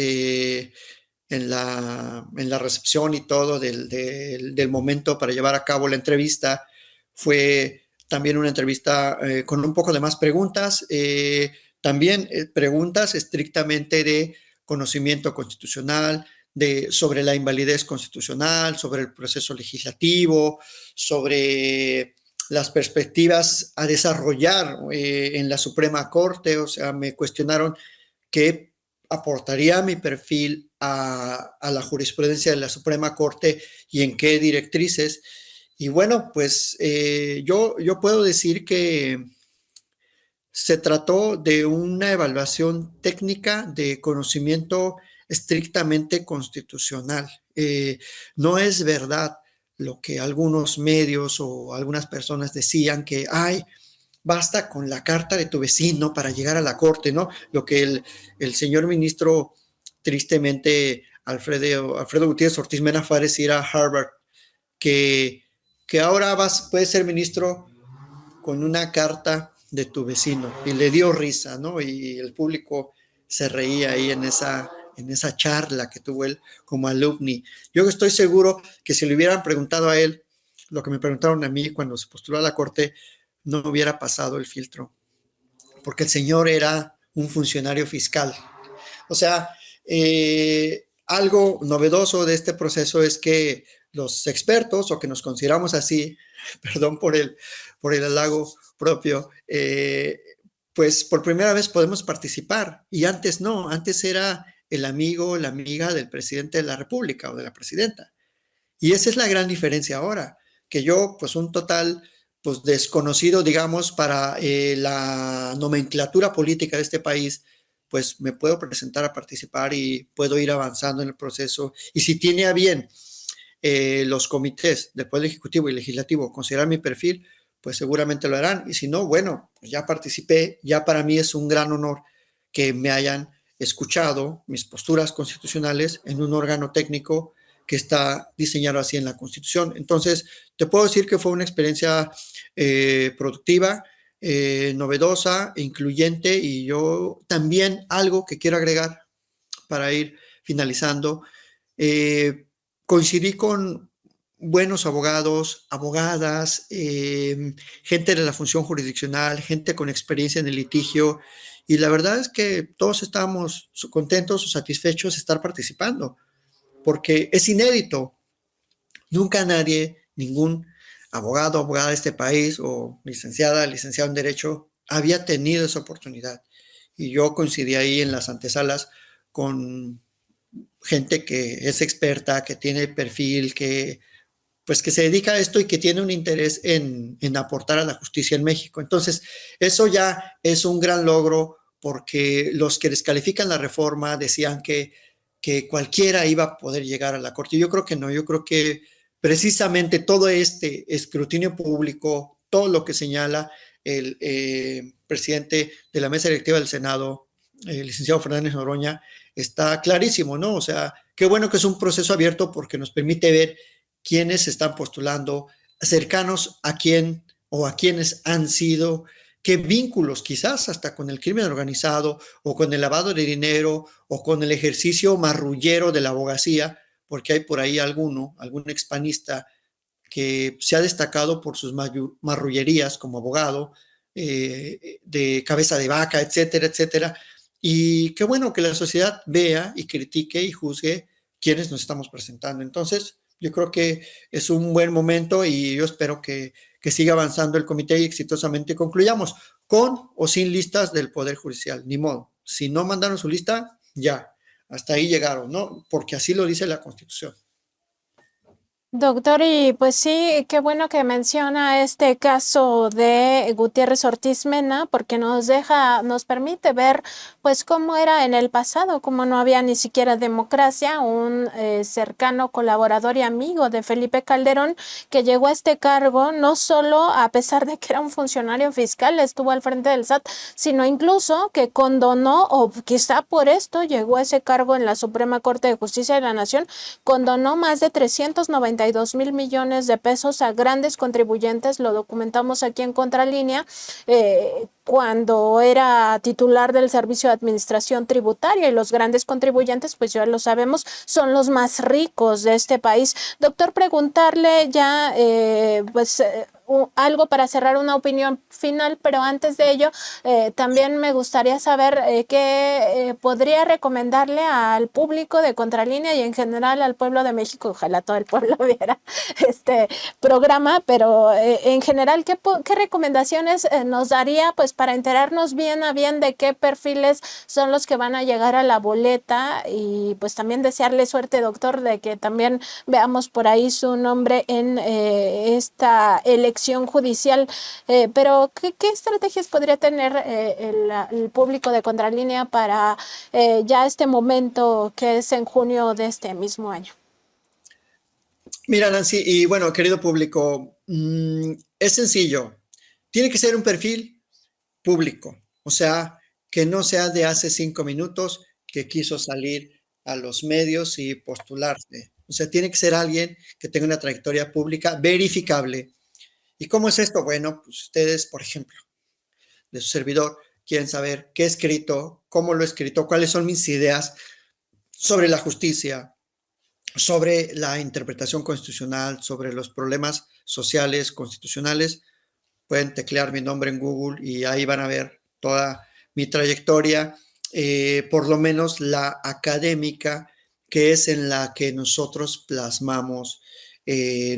en la recepción y todo del momento para llevar a cabo la entrevista. Fue también una entrevista con un poco de más preguntas, también preguntas estrictamente de conocimiento constitucional, sobre la invalidez constitucional, sobre el proceso legislativo, sobre las perspectivas a desarrollar en la Suprema Corte. O sea, me cuestionaron qué aportaría mi perfil a la jurisprudencia de la Suprema Corte y en qué directrices. Y bueno, pues yo puedo decir que se trató de una evaluación técnica de conocimiento estrictamente constitucional. No es verdad lo que algunos medios o algunas personas decían, que basta con la carta de tu vecino para llegar a la Corte, ¿no? Lo que el señor ministro, tristemente, Alfredo Gutiérrez Ortiz Mena, fue a decir a Harvard que ahora puedes ser ministro con una carta de tu vecino, y le dio risa, ¿no? Y el público se reía ahí en esa charla que tuvo él como alumni. Yo estoy seguro que si le hubieran preguntado a él lo que me preguntaron a mí cuando se postuló a la Corte, no hubiera pasado el filtro, porque el señor era un funcionario fiscal. O sea, algo novedoso de este proceso es que los expertos, o que nos consideramos así, perdón por el halago propio, pues por primera vez podemos participar, y antes no, antes era el amigo, la amiga del presidente de la República o de la presidenta. Y esa es la gran diferencia ahora, que yo, pues un total pues desconocido, digamos, para la nomenclatura política de este país, pues me puedo presentar a participar y puedo ir avanzando en el proceso. Y si tiene a bien los comités del Poder Ejecutivo y Legislativo considerar mi perfil, pues seguramente lo harán. Y si no, bueno, pues ya participé, ya para mí es un gran honor que me hayan escuchado mis posturas constitucionales en un órgano técnico que está diseñado así en la Constitución. Entonces, te puedo decir que fue una experiencia productiva, novedosa, incluyente. Y yo también, algo que quiero agregar para ir finalizando, coincidí con buenos abogados, abogadas, gente de la función jurisdiccional, gente con experiencia en el litigio, y la verdad es que todos estábamos contentos o satisfechos de estar participando, porque es inédito. Nunca nadie, ningún abogado, abogada de este país, o licenciado en Derecho, había tenido esa oportunidad. Y yo coincidí ahí en las antesalas con gente que es experta, que tiene perfil, que se dedica a esto y que tiene un interés en aportar a la justicia en México. Entonces, eso ya es un gran logro porque los que descalifican la reforma decían que cualquiera iba a poder llegar a la Corte. Yo creo que no, yo creo que precisamente todo este escrutinio público, todo lo que señala el presidente de la mesa directiva del Senado, el licenciado Fernández Noroña, está clarísimo, ¿no? O sea, qué bueno que es un proceso abierto porque nos permite ver quiénes se están postulando, cercanos a quién o a quiénes han sido, qué vínculos, quizás hasta con el crimen organizado o con el lavado de dinero o con el ejercicio marrullero de la abogacía, porque hay por ahí algún expanista que se ha destacado por sus marrullerías como abogado, de cabeza de vaca, etcétera, etcétera. Y qué bueno que la sociedad vea y critique y juzgue quiénes nos estamos presentando. Entonces, yo creo que es un buen momento y yo espero que siga avanzando el comité y exitosamente concluyamos con o sin listas del Poder Judicial. Ni modo. Si no mandaron su lista, ya. Hasta ahí llegaron, ¿no? Porque así lo dice la Constitución. Doctor, y pues sí, qué bueno que menciona este caso de Gutiérrez Ortiz Mena, porque nos permite ver pues cómo era en el pasado, cómo no había ni siquiera democracia, un cercano colaborador y amigo de Felipe Calderón que llegó a este cargo, no solo a pesar de que era un funcionario fiscal, estuvo al frente del SAT, sino incluso que condonó, o quizá por esto llegó a ese cargo en la Suprema Corte de Justicia de la Nación, condonó más de 392,000 millones de pesos a grandes contribuyentes, lo documentamos aquí en Contralínea, cuando era titular del Servicio de Administración Tributaria, y los grandes contribuyentes, pues ya lo sabemos, son los más ricos de este país. Doctor, preguntarle ya, algo para cerrar, una opinión final, pero antes de ello, también me gustaría saber qué podría recomendarle al público de Contralínea y en general al pueblo de México. Ojalá todo el pueblo viera este programa, pero en general, ¿qué recomendaciones nos daría pues para enterarnos bien a bien de qué perfiles son los que van a llegar a la boleta? Y pues también desearle suerte, doctor, de que también veamos por ahí su nombre en esta elección judicial, pero ¿qué estrategias podría tener el público de Contralínea para ya este momento que es en junio de este mismo año? Mira, Nancy, y bueno, querido público, es sencillo. Tiene que ser un perfil público, o sea, que no sea de hace 5 minutos que quiso salir a los medios y postularse. O sea, tiene que ser alguien que tenga una trayectoria pública verificable. ¿Y cómo es esto? Bueno, pues ustedes, por ejemplo, de su servidor, quieren saber qué he escrito, cómo lo he escrito, cuáles son mis ideas sobre la justicia, sobre la interpretación constitucional, sobre los problemas sociales, constitucionales. Pueden teclear mi nombre en Google y ahí van a ver toda mi trayectoria, por lo menos la académica, que es en la que nosotros plasmamos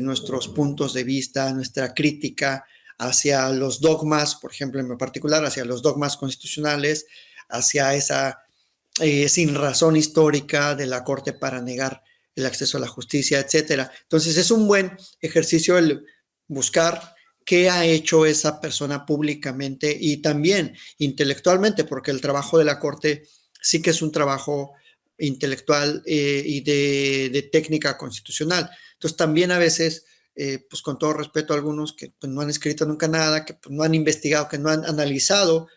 nuestros puntos de vista, nuestra crítica hacia los dogmas, por ejemplo, en particular, hacia los dogmas constitucionales, hacia esa sin razón histórica de la Corte para negar el acceso a la justicia, etcétera. Entonces, es un buen ejercicio el buscar qué ha hecho esa persona públicamente y también intelectualmente, porque el trabajo de la Corte sí que es un trabajo intelectual y de técnica constitucional. Entonces, también a veces, pues con todo respeto a algunos que pues, no han escrito nunca nada, que pues, no han investigado, que no han analizado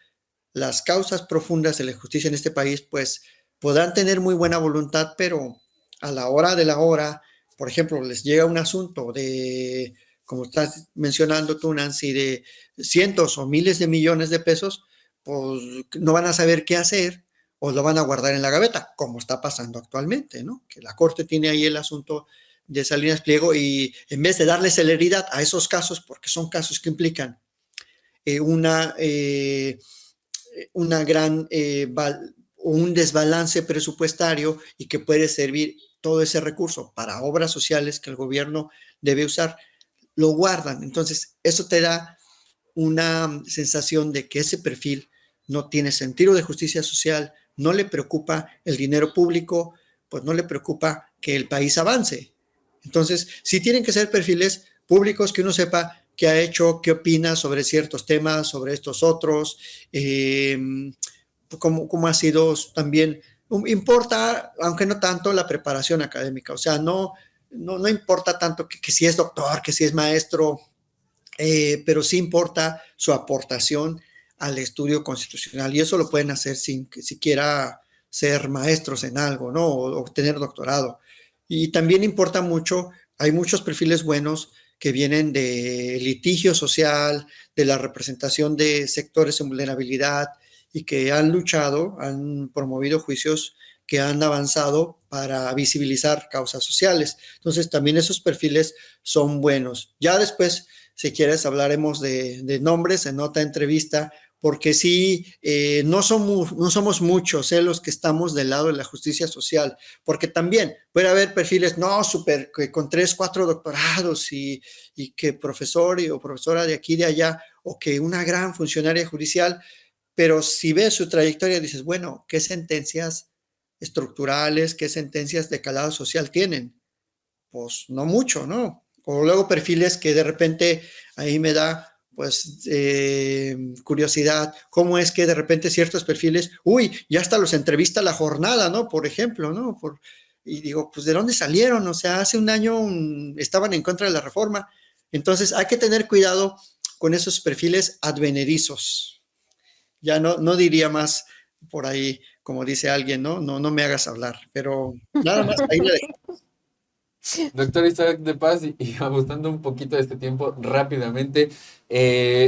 las causas profundas de la justicia en este país, pues podrán tener muy buena voluntad, pero a la hora de la hora, por ejemplo, les llega un asunto de, como estás mencionando tú, Nancy, de cientos o miles de millones de pesos, pues no van a saber qué hacer o lo van a guardar en la gaveta, como está pasando actualmente, ¿no? Que la Corte tiene ahí el asunto de Salinas Pliego y en vez de darle celeridad a esos casos, porque son casos que implican una gran un desbalance presupuestario y que puede servir todo ese recurso para obras sociales que el gobierno debe usar, lo guardan. Entonces, eso te da una sensación de que ese perfil no tiene sentido de justicia social, no le preocupa el dinero público, pues no le preocupa que el país avance. Entonces, sí tienen que ser perfiles públicos que uno sepa qué ha hecho, qué opina sobre ciertos temas, sobre estos otros, cómo ha sido también, importa, aunque no tanto, la preparación académica, o sea, no importa tanto que si es doctor, que si es maestro, pero sí importa su aportación al estudio constitucional y eso lo pueden hacer sin que siquiera ser maestros en algo, ¿no? O tener doctorado. Y también importa mucho, hay muchos perfiles buenos que vienen de litigio social, de la representación de sectores en vulnerabilidad y que han luchado, han promovido juicios que han avanzado para visibilizar causas sociales. Entonces, también esos perfiles son buenos. Ya después, si quieres, hablaremos de nombres en otra entrevista, porque sí, no somos muchos los que estamos del lado de la justicia social, porque también puede haber perfiles, no, súper, con 3, 4 doctorados y que profesor o profesora de aquí y de allá, o que una gran funcionaria judicial, pero si ves su trayectoria dices, bueno, ¿qué sentencias estructurales, qué sentencias de calado social tienen? Pues no mucho, ¿no? O luego perfiles que de repente ahí me da pues curiosidad, cómo es que de repente ciertos perfiles, uy, ya hasta los entrevista la jornada, ¿no? Por ejemplo, ¿no? Y digo, pues ¿de dónde salieron? O sea, hace un año estaban en contra de la reforma. Entonces hay que tener cuidado con esos perfiles advenerizos. Ya no diría más por ahí, como dice alguien, ¿no? No me hagas hablar, pero nada más ahí le dejo. Doctor Isaac de Paz, y abusando un poquito de este tiempo rápidamente,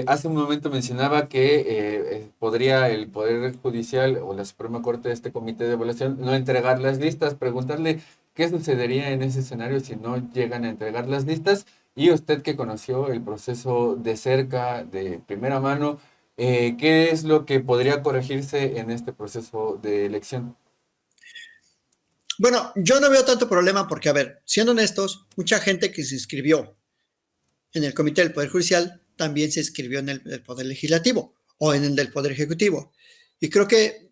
hace un momento mencionaba que podría el Poder Judicial o la Suprema Corte de este comité de evaluación no entregar las listas, preguntarle qué sucedería en ese escenario si no llegan a entregar las listas, y usted que conoció el proceso de cerca, de primera mano, ¿qué es lo que podría corregirse en este proceso de elección? Bueno, yo no veo tanto problema porque, a ver, siendo honestos, mucha gente que se inscribió en el Comité del Poder Judicial también se inscribió en el del Poder Legislativo o en el del Poder Ejecutivo. Y creo que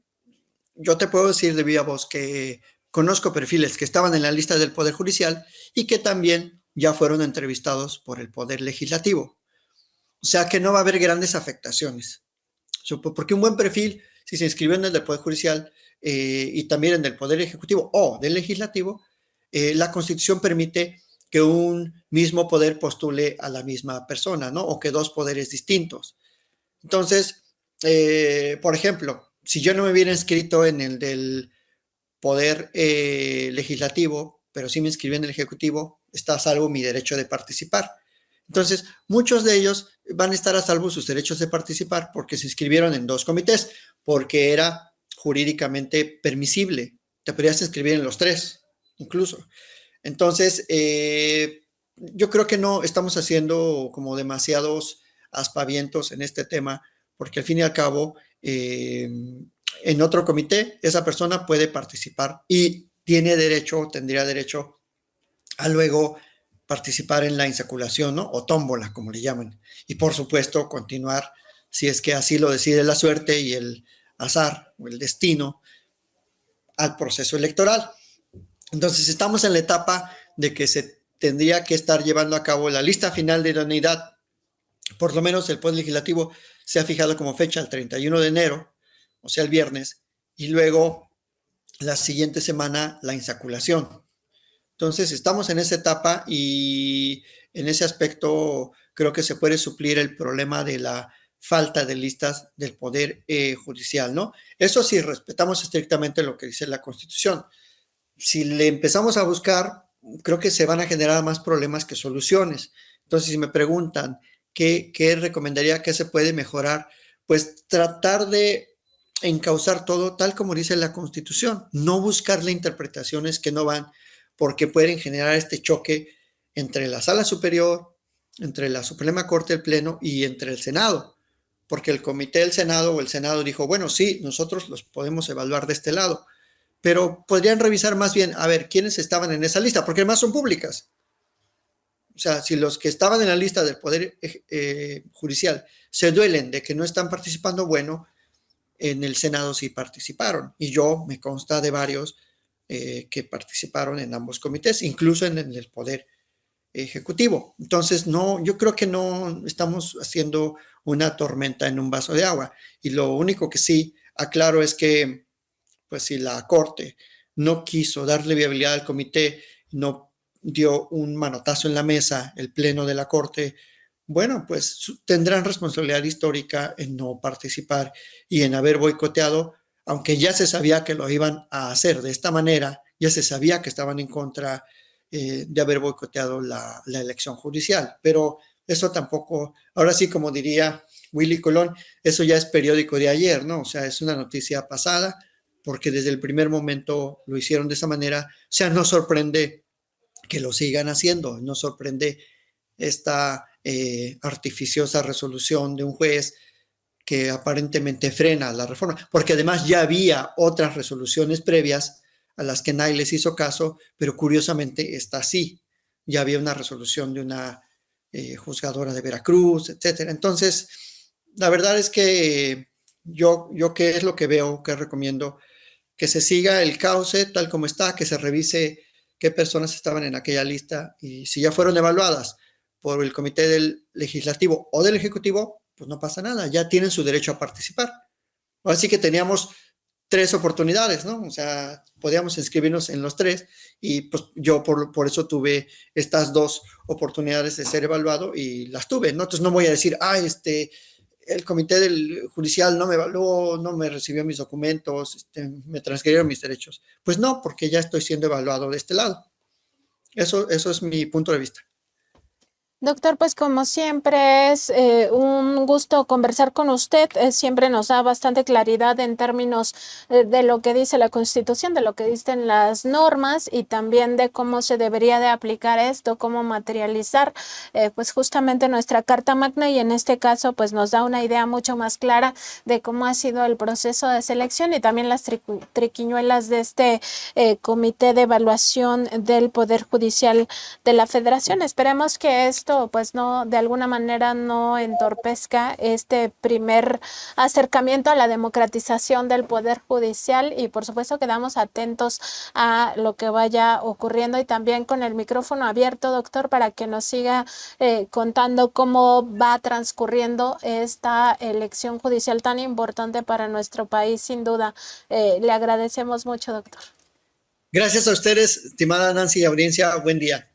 yo te puedo decir de viva voz que conozco perfiles que estaban en la lista del Poder Judicial y que también ya fueron entrevistados por el Poder Legislativo. O sea que no va a haber grandes afectaciones. Porque un buen perfil, si se inscribió en el del Poder Judicial y también en el Poder Ejecutivo o del Legislativo, la Constitución permite que un mismo poder postule a la misma persona, ¿no? O que dos poderes distintos. Entonces, por ejemplo, si yo no me hubiera inscrito en el del Poder Legislativo, pero sí me inscribí en el Ejecutivo, está a salvo mi derecho de participar. Entonces, muchos de ellos van a estar a salvo sus derechos de participar porque se inscribieron en dos comités, porque era jurídicamente permisible. Te podrías inscribir en los tres, incluso. Entonces, yo creo que no estamos haciendo como demasiados aspavientos en este tema, porque al fin y al cabo, en otro comité, esa persona puede participar y tiene derecho, tendría derecho a luego participar en la insaculación, ¿no? O tómbola, como le llaman. Y por supuesto, continuar, si es que así lo decide la suerte y el azar o el destino, al proceso electoral. Entonces, estamos en la etapa de que se tendría que estar llevando a cabo la lista final de idoneidad. Por lo menos el Poder Legislativo se ha fijado como fecha el 31 de enero, o sea, el viernes, y luego la siguiente semana la insaculación. Entonces, estamos en esa etapa y en ese aspecto creo que se puede suplir el problema de la falta de listas del Poder Judicial, ¿no? Eso sí, respetamos estrictamente lo que dice la Constitución. Si le empezamos a buscar, creo que se van a generar más problemas que soluciones. Entonces, si me preguntan qué recomendaría, qué se puede mejorar, pues tratar de encauzar todo tal como dice la Constitución, no buscarle interpretaciones que no van, porque pueden generar este choque entre la Sala Superior, entre la Suprema Corte del Pleno y entre el Senado, porque el Comité del Senado o el Senado dijo, bueno, sí, nosotros los podemos evaluar de este lado, pero podrían revisar más bien, a ver, quiénes estaban en esa lista, porque además son públicas. O sea, si los que estaban en la lista del Poder Judicial se duelen de que no están participando, bueno, en el Senado sí participaron. Y yo me consta de varios que participaron en ambos comités, incluso en el Poder Ejecutivo. Entonces, no, yo creo que no estamos haciendo una tormenta en un vaso de agua. Y lo único que sí aclaro es que, pues si la Corte no quiso darle viabilidad al comité, no dio un manotazo en la mesa el pleno de la Corte, bueno, pues tendrán responsabilidad histórica en no participar y en haber boicoteado, aunque ya se sabía que lo iban a hacer de esta manera, ya se sabía que estaban en contra de haber boicoteado la elección judicial, pero eso tampoco, ahora sí, como diría Willy Colón, eso ya es periódico de ayer, ¿no? O sea, es una noticia pasada, porque desde el primer momento lo hicieron de esa manera. O sea, no sorprende que lo sigan haciendo, no sorprende esta artificiosa resolución de un juez que aparentemente frena la reforma, porque además ya había otras resoluciones previas a las que nadie les hizo caso, pero curiosamente esta sí, ya había una resolución de una juzgadora de Veracruz, etcétera. Entonces, la verdad es que yo qué es lo que veo, que recomiendo, que se siga el cauce tal como está, que se revise qué personas estaban en aquella lista y si ya fueron evaluadas por el comité del legislativo o del ejecutivo, pues no pasa nada, ya tienen su derecho a participar. Así que teníamos 3 oportunidades, ¿no? O sea, podíamos inscribirnos en los 3 y pues yo por eso tuve estas 2 oportunidades de ser evaluado y las tuve, ¿no? Entonces no voy a decir, el comité del judicial no me evaluó, no me recibió mis documentos, me transgredieron mis derechos. Pues no, porque ya estoy siendo evaluado de este lado. Eso es mi punto de vista. Doctor, pues como siempre es un gusto conversar con usted. Siempre nos da bastante claridad en términos de lo que dice la Constitución, de lo que dicen las normas y también de cómo se debería de aplicar esto, cómo materializar pues justamente nuestra Carta Magna y en este caso pues nos da una idea mucho más clara de cómo ha sido el proceso de selección y también las triquiñuelas de este Comité de Evaluación del Poder Judicial de la Federación. Esperemos que esto pues no, de alguna manera no entorpezca este primer acercamiento a la democratización del Poder Judicial y por supuesto quedamos atentos a lo que vaya ocurriendo y también con el micrófono abierto, doctor, para que nos siga contando cómo va transcurriendo esta elección judicial tan importante para nuestro país, sin duda. Le agradecemos mucho, doctor. Gracias a ustedes, estimada Nancy y audiencia. Buen día.